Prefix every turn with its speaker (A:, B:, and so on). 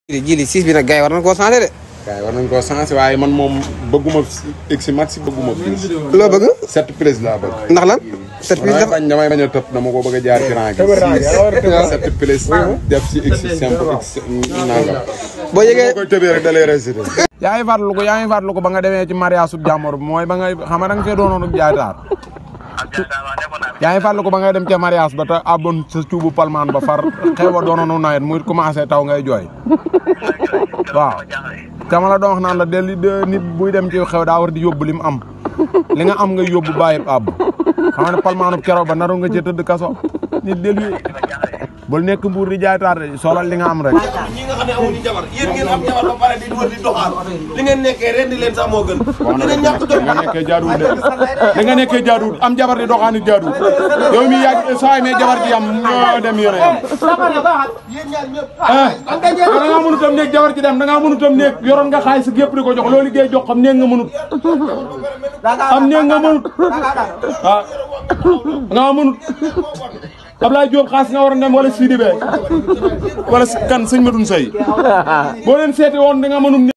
A: jili 6 bi nag gars yi war nañu koo changé de.
B: gars yi war nañu koo changé waaye man moom bëgguma X max bëgguma plus.
A: loo bëgg.
B: 7 plus laa bëgg.
A: ndax lan. 7 plus dafa
B: damay bañ a tëb dama ko bëgg a jaar ci rang gi. 7 plus def ci X simple X nangam.
A: boo yëgee
B: koy tëbee rek da lay récité.
C: yaa ngi fàttaliku ba nga demee ci mariage sub jàmbur mooy ba nga xam nga da nga fee doonoon jaay taar. yaa ngi fàttaliku ba ngay dem ca mariage ba te abon sa cuubu palmaan ba far xew ba doonoonu nawet muy commencé taw ngay jooy waaw dama la doon wax naan la de nit buy dem ci xew daa war di yóbbu li mu am li nga am nga yóbbu bàyyi ab xam nga ne palmaanub keroog ba naru nga ci tëdd kaso nit del bul nekk mbuur di jaay taar solal li nga am rek.
D: ñi nga xam ne amuñu jabar yéen ngeen am jabar ba pare di wër di doxal li ngeen nekkee ren di leen sax moo gën.
B: wax na li nga nekkee jaaduwul de li nga nekkee jaaduwul am jabar di doxaan jaaduwul yow mi yàgg saa mee jabar di am ñoo dem yéen a yam. da ngaa mënut a nekk jabar ci dem da ngaa mënut a nekk yoroon nga xaalis yëpp di ko jox loolu liggéey jox xam néeg nga mënut am néeg nga mënut ah nga mënut Ablaye Diop xaas nga war a dem wala Sidibé wala kan sëñ Madoune Seye boo leen seeti woon da nga mënum